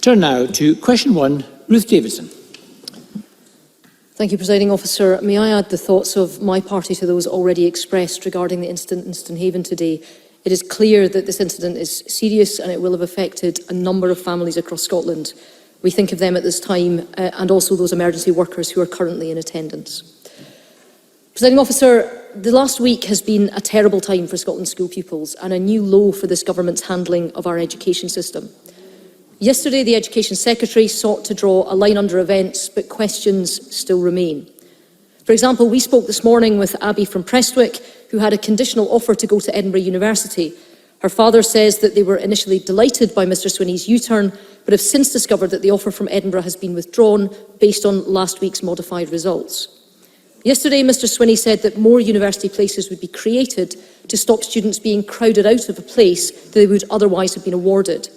Turn now to question 1, Ruth Davidson. Thank you, Presiding Officer. May I add the thoughts of my party to those already expressed regarding the incident in Stonehaven today? It is clear that this incident is serious and it will have affected a number of families across Scotland. We think of them at this time and also those emergency workers who are currently in attendance. Presiding Officer, the last week has been a terrible time for Scotland's school pupils and a new low for this government's handling of our education system. Yesterday, the Education Secretary sought to draw a line under events, but questions still remain. For example, we spoke this morning with Abby from Prestwick, who had a conditional offer to go to Edinburgh University. Her father says that they were initially delighted by Mr Swinney's U-turn, but have since discovered that the offer from Edinburgh has been withdrawn based on last week's modified results. Yesterday, Mr Swinney said that more university places would be created to stop students being crowded out of a place that they would otherwise have been awarded.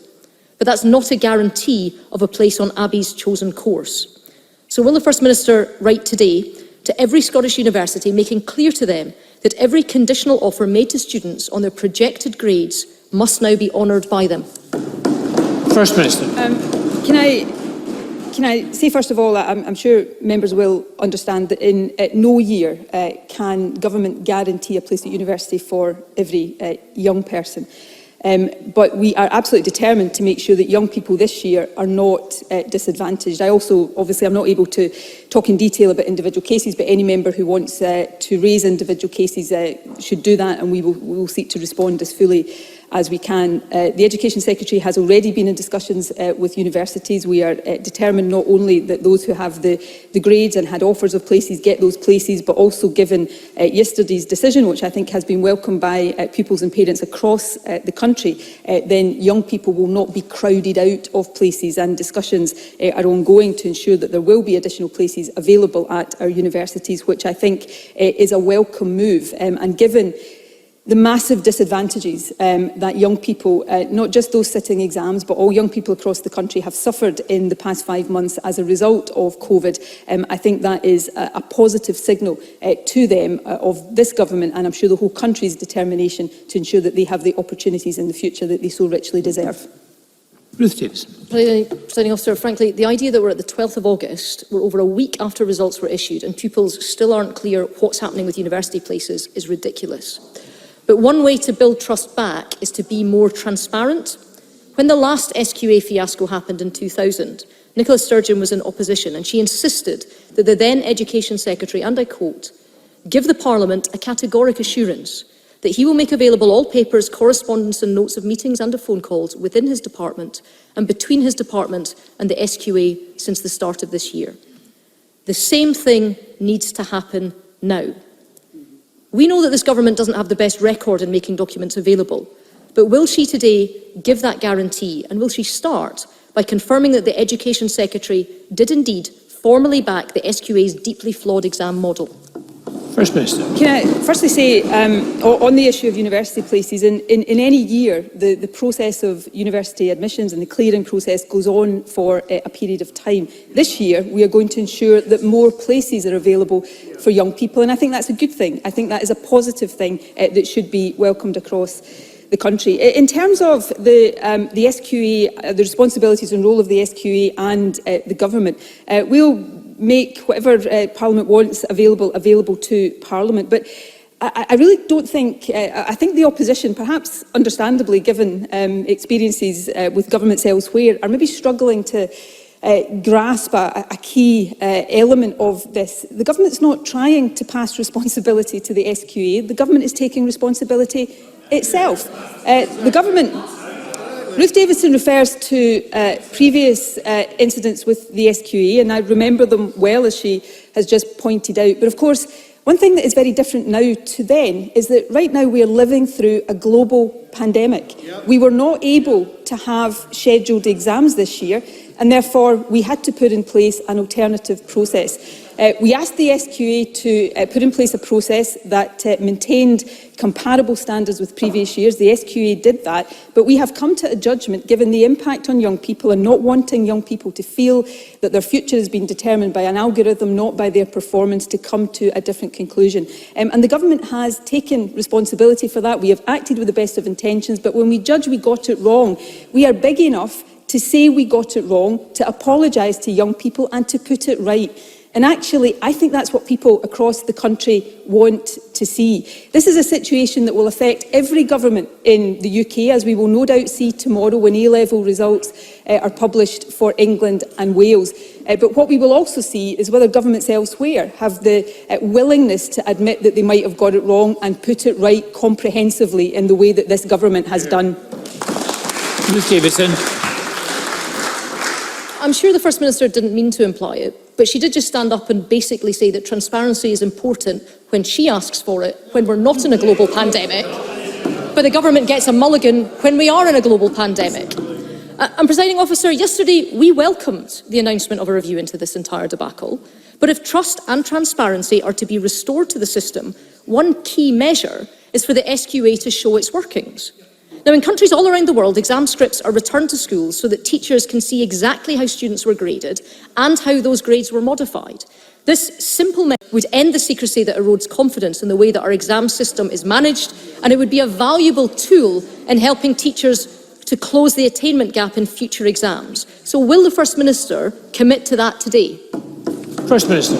But that's not a guarantee of a place on Abby's chosen course. So will the First Minister write today to every Scottish university, making clear to them that every conditional offer made to students on their projected grades must now be honoured by them? First Minister. Can I say, first of all, I'm sure members will understand that in no year can government guarantee a place at university for every young person. But we are absolutely determined to make sure that young people this year are not disadvantaged. I also, obviously, I'm not able to talk in detail about individual cases, but any member who wants to raise individual cases should do that, and we will seek to respond as fully as we can. The Education Secretary has already been in discussions with universities. We are determined not only that those who have the grades and had offers of places get those places, but also given yesterday's decision, which I think has been welcomed by pupils and parents across the country, then young people will not be crowded out of places, and discussions are ongoing to ensure that there will be additional places available at our universities, which I think is a welcome move. And given the massive disadvantages that young people, not just those sitting exams, but all young people across the country have suffered in the past 5 months as a result of COVID, I think that is a positive signal to them of this government, and I'm sure the whole country's determination to ensure that they have the opportunities in the future that they so richly deserve. Ruth Davidson. Presiding Officer, frankly, the idea that we're at the 12th of August, we're over a week after results were issued, and pupils still aren't clear what's happening with university places is ridiculous. But one way to build trust back is to be more transparent. When the last SQA fiasco happened in 2000, Nicola Sturgeon was in opposition, and she insisted that the then Education Secretary, and I quote, "give the Parliament a categoric assurance that he will make available all papers, correspondence and notes of meetings and of phone calls within his department and between his department and the SQA since the start of this year." The same thing needs to happen now. We know that this government doesn't have the best record in making documents available, but will she today give that guarantee, and will she start by confirming that the Education Secretary did indeed formally back the SQA's deeply flawed exam model? First Minister. Can I firstly say, on the issue of university places, in any year, the process of university admissions and the clearing process goes on for a period of time. This year, we are going to ensure that more places are available for young people, and I think that's a good thing. I think that is a positive thing that should be welcomed across the country. In terms of the SQA, the responsibilities and role of the SQA and the government, we'll make whatever Parliament wants available to Parliament. But I really don't think, I think the opposition, perhaps understandably given experiences with governments elsewhere, are maybe struggling to grasp a key element of this. The government's not trying to pass responsibility to the SQA. The government is taking responsibility itself. The government... Ruth Davidson refers to previous incidents with the SQA, and I remember them well, as she has just pointed out. But of course, one thing that is very different now to then is that right now we are living through a global pandemic. Yep. We were not able to have scheduled exams this year, and therefore we had to put in place an alternative process. We asked the SQA to put in place a process that maintained comparable standards with previous years. The SQA did that, but we have come to a judgment, given the impact on young people and not wanting young people to feel that their future has been determined by an algorithm, not by their performance, to come to a different conclusion. And the government has taken responsibility for that. We have acted with the best of intentions, but when we judge we got it wrong, we are big enough to say we got it wrong, to apologise to young people and to put it right. And actually, I think that's what people across the country want to see. This is a situation that will affect every government in the UK, as we will no doubt see tomorrow when A-level results are published for England and Wales. But what we will also see is whether governments elsewhere have the willingness to admit that they might have got it wrong and put it right comprehensively in the way that this government has done. Ruth Davidson. I'm sure the First Minister didn't mean to imply it, but she did just stand up and basically say that transparency is important when she asks for it, when we're not in a global pandemic, but the government gets a mulligan when we are in a global pandemic. And, Presiding Officer, yesterday we welcomed the announcement of a review into this entire debacle, but if trust and transparency are to be restored to the system, one key measure is for the SQA to show its workings. Now, in countries all around the world, exam scripts are returned to schools so that teachers can see exactly how students were graded and how those grades were modified. This simple measure would end the secrecy that erodes confidence in the way that our exam system is managed, and it would be a valuable tool in helping teachers to close the attainment gap in future exams. So will the First Minister commit to that today? First Minister.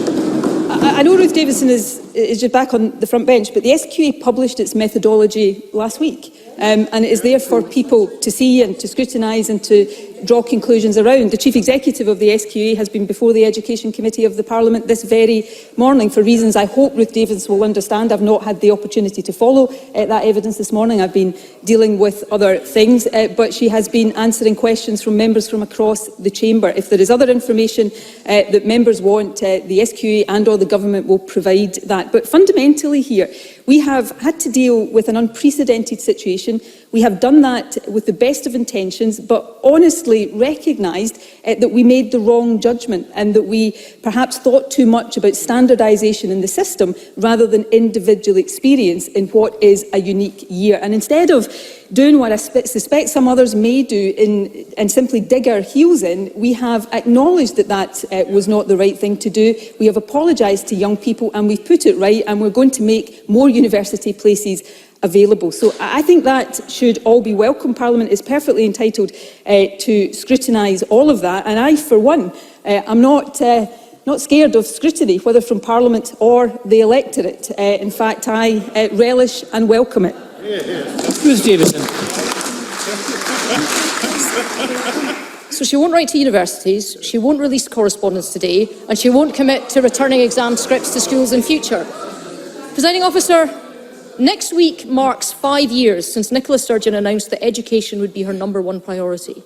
I know Ruth Davidson is just back on the front bench, but the SQA published its methodology last week. And it is there for people to see and to scrutinise and to draw conclusions around. The Chief Executive of the SQA has been before the Education Committee of the Parliament this very morning for reasons I hope Ruth Davidson will understand. I've not had the opportunity to follow that evidence this morning. I've been dealing with other things, but she has been answering questions from members from across the chamber. If there is other information that members want, the SQA and or the government will provide that. But fundamentally here, we have had to deal with an unprecedented situation. We have done that with the best of intentions, but honestly recognised that we made the wrong judgment and that we perhaps thought too much about standardisation in the system rather than individual experience in what is a unique year. And instead of doing what I suspect some others may do and simply dig our heels in, we have acknowledged that that was not the right thing to do. We have apologised to young people and we've put it right, and we're going to make more university places available. So I think that should all be welcome. Parliament is perfectly entitled to scrutinise all of that, and I, for one, am not scared of scrutiny, whether from Parliament or the electorate. In fact, I relish and welcome it. Ruth Davidson. So she won't write to universities, she won't release correspondence today, and she won't commit to returning exam scripts to schools in future. Presiding Officer, next week marks 5 years since Nicola Sturgeon announced that education would be her #1 priority.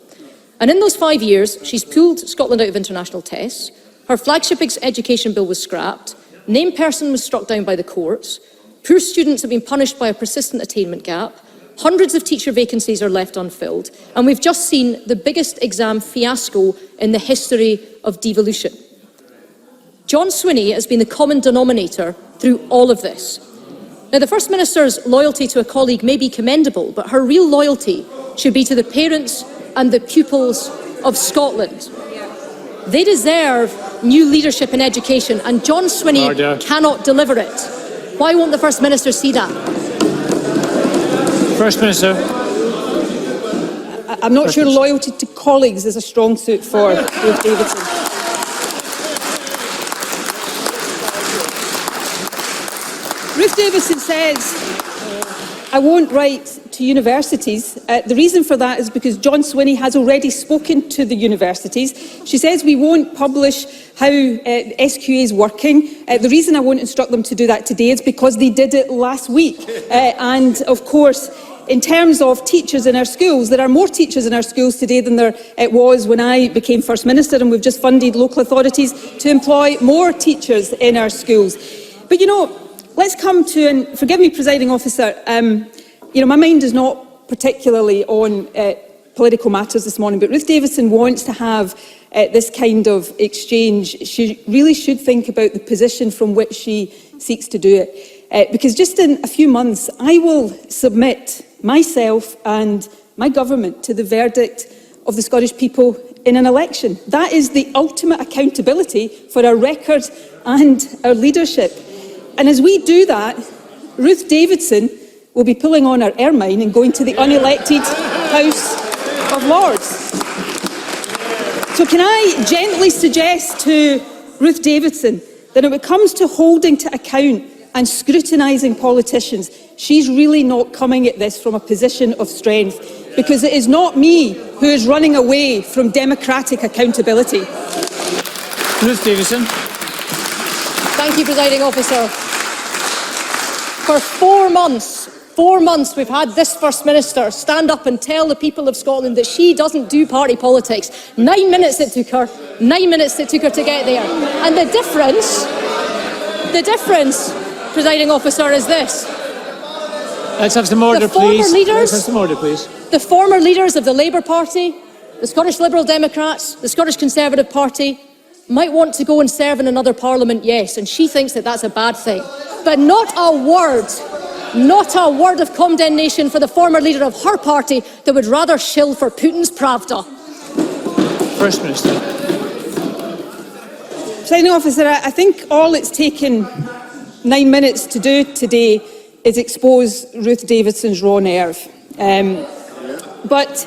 And in those 5 years, she's pulled Scotland out of international tests, her flagship education bill was scrapped, named person was struck down by the courts, poor students have been punished by a persistent attainment gap, hundreds of teacher vacancies are left unfilled, and we've just seen the biggest exam fiasco in the history of devolution. John Swinney has been the common denominator through all of this. Now, the First Minister's loyalty to a colleague may be commendable, but her real loyalty should be to the parents and the pupils of Scotland. They deserve new leadership in education, and John Swinney cannot deliver it. Why won't the First Minister see that? First Minister. I'm not sure loyalty to colleagues is a strong suit for Ruth Davidson. Ruth Davidson says, I won't write to universities. The reason for that is because John Swinney has already spoken to the universities. She says we won't publish how SQA is working. The reason I won't instruct them to do that today is because they did it last week. And of course, in terms of teachers in our schools, there are more teachers in our schools today than there was when I became First Minister, and we've just funded local authorities to employ more teachers in our schools. But you know, let's come to, and forgive me, Presiding Officer, my mind is not particularly on political matters this morning, but Ruth Davidson wants to have this kind of exchange. She really should think about the position from which she seeks to do it. Because just in a few months, I will submit myself and my government to the verdict of the Scottish people in an election. That is the ultimate accountability for our record and our leadership. And as we do that, Ruth Davidson will be pulling on her ermine and going to the unelected House of Lords. So can I gently suggest to Ruth Davidson that when it comes to holding to account and scrutinising politicians, she's really not coming at this from a position of strength, because it is not me who is running away from democratic accountability. Ruth Davidson. Thank you, Presiding Officer. For 4 months we've had this First Minister stand up and tell the people of Scotland that she doesn't do party politics. 9 minutes it took her. 9 minutes it took her to get there. And the difference, Presiding Officer, is this. Let's have some order, please. Let's have some order, please. The former leaders of the Labour Party, the Scottish Liberal Democrats, the Scottish Conservative Party, might want to go and serve in another parliament, yes, and she thinks that that's a bad thing. But not a word of condemnation for the former leader of her party that would rather shill for Putin's Pravda. First Minister. Presiding Officer, I think all it's taken 9 minutes to do today is expose Ruth Davidson's raw nerve. But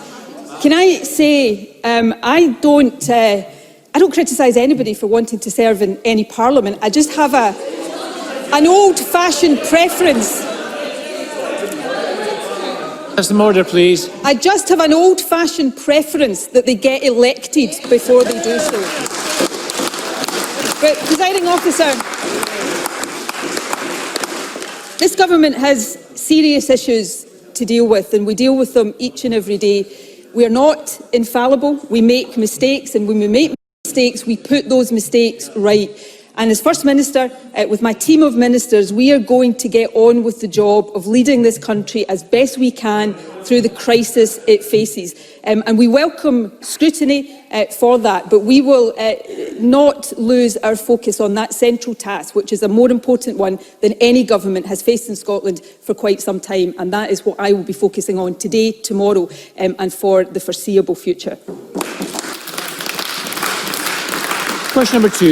can I say, I don't criticise anybody for wanting to serve in any parliament. I just have an old-fashioned preference. Have some order, please. I just have an old-fashioned preference that they get elected before they do so. But, Presiding Officer, this government has serious issues to deal with, and we deal with them each and every day. We are not infallible. We make mistakes, and when we make mistakes, we put those mistakes right. And as First Minister, with my team of ministers, we are going to get on with the job of leading this country as best we can through the crisis it faces. And we welcome scrutiny for that, but we will not lose our focus on that central task, which is a more important one than any government has faced in Scotland for quite some time. And that is what I will be focusing on today, tomorrow, and for the foreseeable future. Question number 2.